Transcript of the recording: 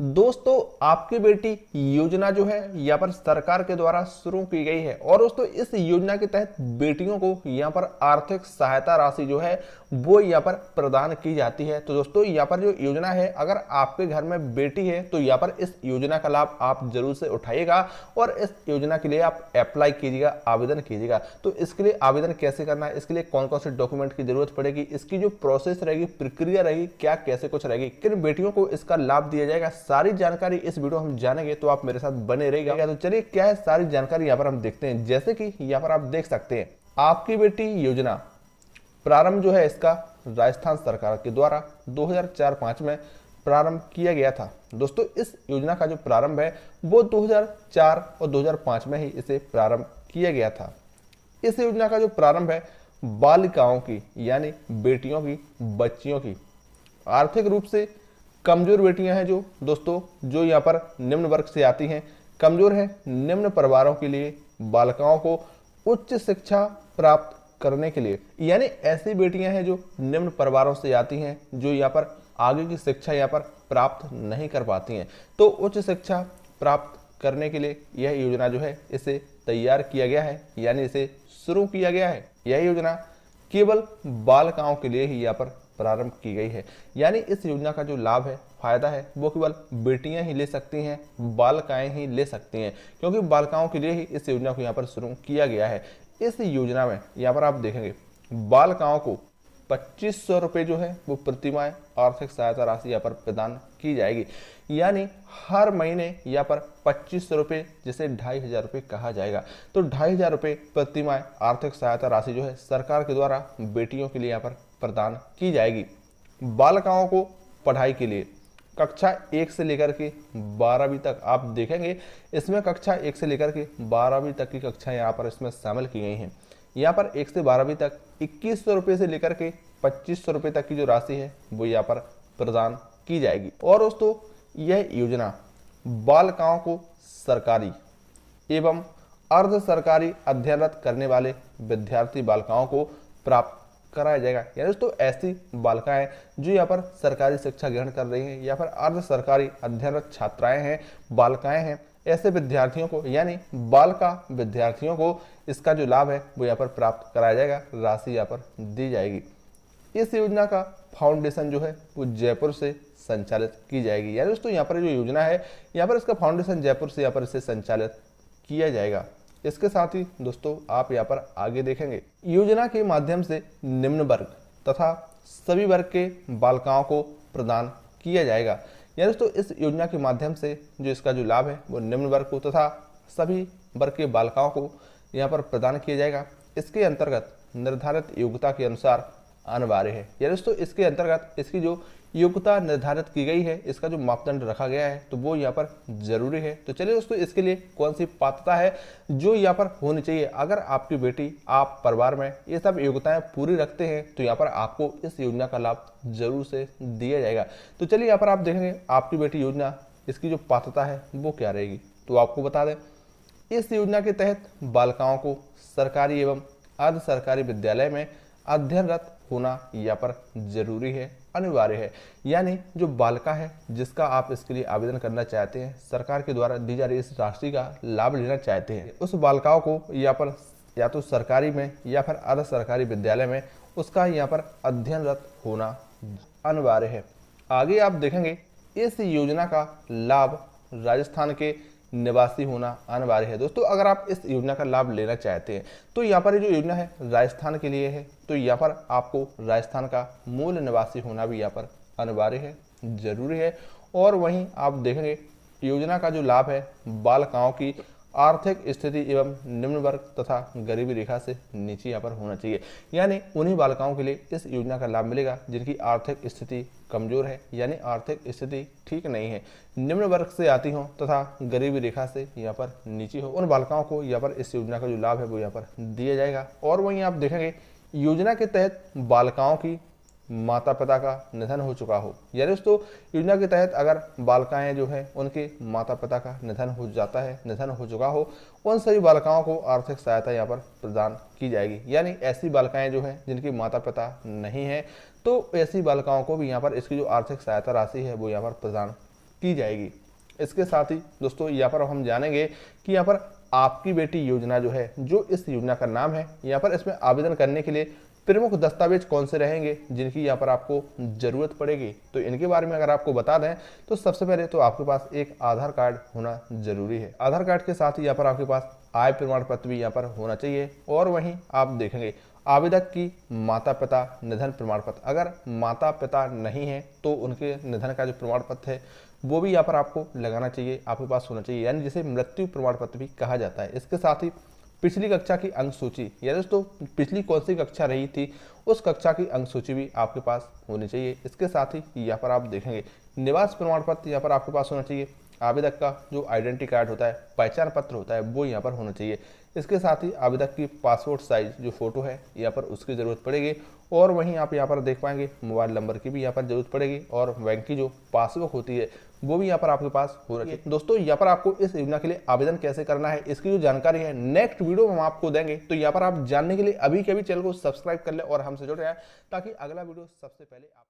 दोस्तों आपकी बेटी योजना जो है यहाँ पर सरकार के द्वारा शुरू की गई है और दोस्तों इस योजना के तहत बेटियों को यहाँ पर आर्थिक सहायता राशि जो है वो यहाँ पर प्रदान की जाती है। तो दोस्तों यहाँ पर जो योजना है, अगर आपके घर में बेटी है तो यहाँ पर इस योजना का लाभ आप जरूर से उठाइएगा और इस योजना के लिए आप अप्लाई कीजिएगा, आवेदन कीजिएगा। तो इसके लिए आवेदन कैसे करना है, इसके लिए कौन कौन से डॉक्यूमेंट की जरूरत पड़ेगी, इसकी जो प्रोसेस रहेगी, प्रक्रिया रहेगी, क्या कैसे कुछ रहेगी, किन बेटियों को इसका लाभ दिया जाएगा, सारी जानकारी इस वीडियो हम जानेंगे। तो आप मेरे साथ बने रहिएगा। तो चलिए क्या है सारी जानकारी यहाँ पर हम देखते हैं। जैसे कि यहाँ पर आप देख सकते हैं आपकी बेटी योजना प्रारंभ जो है इसका राजस्थान सरकार के द्वारा 2004-05 में प्रारंभ किया गया था। दोस्तों इस योजना का जो प्रारंभ है वो 2004 और 2005 में ही इसे प्रारंभ किया गया था। इस योजना का जो प्रारंभ है बालिकाओं की यानी बेटियों की, बच्चियों की, आर्थिक रूप से कमजोर बेटियां हैं जो दोस्तों जो यहाँ पर निम्न वर्ग से आती हैं, कमजोर हैं, निम्न परिवारों के लिए बालिकाओं को उच्च शिक्षा प्राप्त करने के लिए, यानी ऐसी बेटियां हैं जो निम्न परिवारों से आती हैं, जो यहाँ पर आगे की शिक्षा यहाँ पर प्राप्त नहीं कर पाती हैं, तो उच्च शिक्षा प्राप्त करने के लिए यह योजना जो है इसे तैयार किया गया है, यानी इसे शुरू किया गया है। यह योजना केवल बालिकाओं के लिए ही यहाँ पर प्रारंभ की गई है, यानी इस योजना का जो लाभ है, फायदा है, वो केवल बेटियां ही ले सकती हैं, बालिकाएं ही ले सकती हैं, क्योंकि बालिकाओं के लिए ही इस योजना को यहाँ पर शुरू किया गया है। इस योजना में यहाँ पर आप देखेंगे बालिकाओं को 2500 रुपये जो है वो प्रतिमाह आर्थिक सहायता राशि यहाँ पर प्रदान की जाएगी, यानी हर महीने यहाँ पर 2500 रुपये, जिसे 2500 रुपये कहा जाएगा। तो 2500 रुपये प्रतिमाह आर्थिक सहायता राशि जो है सरकार के द्वारा बेटियों के लिए यहाँ पर प्रदान की जाएगी। बालिकाओं को पढ़ाई के लिए कक्षा 1 से लेकर के 12वीं तक आप देखेंगे, इसमें कक्षा 1 से लेकर के 12वीं तक की कक्षाएं यहाँ पर इसमें शामिल की गई हैं। यहाँ पर 1 से 12वीं तक 2100 रुपये से लेकर के 2500 रुपये तक की जो राशि है वो यहाँ पर प्रदान की जाएगी। और दोस्तों यह योजना बालिकाओं को सरकारी एवं अर्ध सरकारी अध्ययनरत करने वाले विद्यार्थी बालिकाओं को प्राप्त कराया जाएगा, यानी दोस्तों ऐसी बालिकाएं जो यहाँ पर सरकारी शिक्षा ग्रहण कर रही हैं या फिर अर्ध सरकारी अध्ययनरत छात्राएं हैं, बालिकाएं हैं, ऐसे विद्यार्थियों को यानी बालिका विद्यार्थियों को इसका जो लाभ है वो यहाँ पर प्राप्त कराया जाएगा, राशि यहाँ पर दी जाएगी। इस योजना का फाउंडेशन जो है वो जयपुर से संचालित की जाएगी, यानी दोस्तों यहाँ पर जो योजना है यहाँ पर इसका फाउंडेशन जयपुर से यहाँ पर इसे संचालित किया जाएगा। इसके साथ ही दोस्तों आप यहाँ पर आगे देखेंगे योजना के माध्यम से निम्न वर्ग तथा सभी वर्ग के बालिकाओं को प्रदान किया जाएगा, यानी दोस्तों इस योजना के माध्यम से जो इसका जो लाभ है वो निम्न वर्ग को तथा सभी वर्ग के बालिकाओं को यहाँ पर प्रदान किया जाएगा। इसके अंतर्गत निर्धारित योग्यता के अनुसार अनिवार्य है, यानी दोस्तों इसके अंतर्गत इसकी जो योग्यता निर्धारित की गई है, इसका जो मापदंड रखा गया है तो वो यहाँ पर जरूरी है। तो चलिए दोस्तों इसके लिए कौन सी पात्रता है जो यहाँ पर होनी चाहिए। अगर आपकी बेटी, आप परिवार में ये सब योग्यताएं पूरी रखते हैं तो यहाँ पर आपको इस योजना का लाभ जरूर से दिया जाएगा। तो चलिए यहाँ पर आप देखेंगे आपकी बेटी योजना, इसकी जो पात्रता है वो क्या रहेगी। तो आपको बता दें इस योजना के तहत बालिकाओं को सरकारी एवं अर्ध सरकारी विद्यालय में अध्ययनरत होना यहाँ पर जरूरी है, अनिवार्य है, यानी जो बालिका है जिसका आप इसके लिए आवेदन करना चाहते हैं, सरकार के द्वारा दी जा रही इस राशि का लाभ लेना चाहते हैं, उस बालिकाओं को यहाँ पर या तो सरकारी में या फिर अर्ध सरकारी विद्यालय में उसका यहाँ पर अध्ययनरत होना अनिवार्य है। आगे आप देखेंगे इस योजना का लाभ राजस्थान के निवासी होना अनिवार्य है। दोस्तों अगर आप इस योजना का लाभ लेना चाहते हैं तो यहाँ पर जो योजना है राजस्थान के लिए है, तो यहाँ पर आपको राजस्थान का मूल निवासी होना भी यहाँ पर अनिवार्य है, जरूरी है। और वहीं आप देखेंगे योजना का जो लाभ है बालिकाओं की आर्थिक स्थिति एवं निम्न वर्ग तथा गरीबी रेखा से नीचे यहाँ पर होना चाहिए, यानी उन्हीं बालिकाओं के लिए इस योजना का लाभ मिलेगा जिनकी आर्थिक स्थिति कमजोर है, यानी आर्थिक स्थिति ठीक नहीं है, निम्न वर्ग से आती हो तथा गरीबी रेखा से यहाँ पर नीचे हो, उन बालिकाओं को यहाँ पर इस योजना का जो लाभ है वो यहाँ पर दिया जाएगा। और वहीं आप देखेंगे योजना के तहत बालिकाओं की माता पिता का निधन हो चुका हो, यानी दोस्तों योजना के तहत अगर बालिकाएं जो है उनके माता पिता का निधन हो जाता है, निधन हो चुका हो, उन सभी बालिकाओं को आर्थिक सहायता यहाँ पर प्रदान की जाएगी। यानी ऐसी बालिकाएं जो हैं जिनके माता पिता नहीं हैं, तो ऐसी बालिकाओं को भी यहाँ पर इसकी जो आर्थिक सहायता राशि है वो यहाँ पर प्रदान की जाएगी। इसके साथ ही दोस्तों यहाँ पर हम जानेंगे कि यहाँ पर आपकी बेटी योजना जो है, जो इस योजना का नाम है, यहाँ पर इसमें आवेदन करने के लिए प्रमुख दस्तावेज कौन से रहेंगे जिनकी यहाँ पर आपको जरूरत पड़ेगी। तो इनके बारे में अगर आपको बता दें तो सबसे पहले तो आपके पास एक आधार कार्ड होना जरूरी है। आधार कार्ड के साथ ही यहाँ पर आपके पास आय प्रमाण पत्र भी यहाँ पर होना चाहिए। और वहीं आप देखेंगे आवेदक की माता पिता निधन प्रमाण पत्र, अगर माता पिता नहीं है तो उनके निधन का जो प्रमाण पत्र है वो भी यहाँ पर आपको लगाना चाहिए, आपके पास होना चाहिए, यानी जिसे मृत्यु प्रमाण पत्र भी कहा जाता है। इसके साथ ही पिछली कक्षा की अंक सूची, या दोस्तों पिछली कौन सी कक्षा रही थी उस कक्षा की अंक सूची भी आपके पास होनी चाहिए। इसके साथ ही यहाँ पर आप देखेंगे निवास प्रमाण पत्र यहाँ पर आपके पास होना चाहिए। आवेदक का जो आइडेंटिटी कार्ड होता है, पहचान पत्र होता है, वो यहाँ पर होना चाहिए। इसके साथ ही आवेदक की पासपोर्ट साइज जो फोटो है यहाँ पर उसकी ज़रूरत पड़ेगी। और वहीं आप यहाँ पर देख पाएंगे मोबाइल नंबर की भी यहाँ पर जरूरत पड़ेगी। और बैंक की जो पासबुक होती है वो भी यहाँ पर आपके पास होना चाहिए। दोस्तों यहाँ पर आपको इस योजना के लिए आवेदन कैसे करना है, इसकी जो जानकारी है नेक्स्ट वीडियो में हम आपको देंगे। तो यहाँ पर आप जानने के लिए अभी के अभी चैनल को सब्सक्राइब कर ले और हमसे जुड़ रहे हैं ताकि अगला वीडियो सबसे पहले आप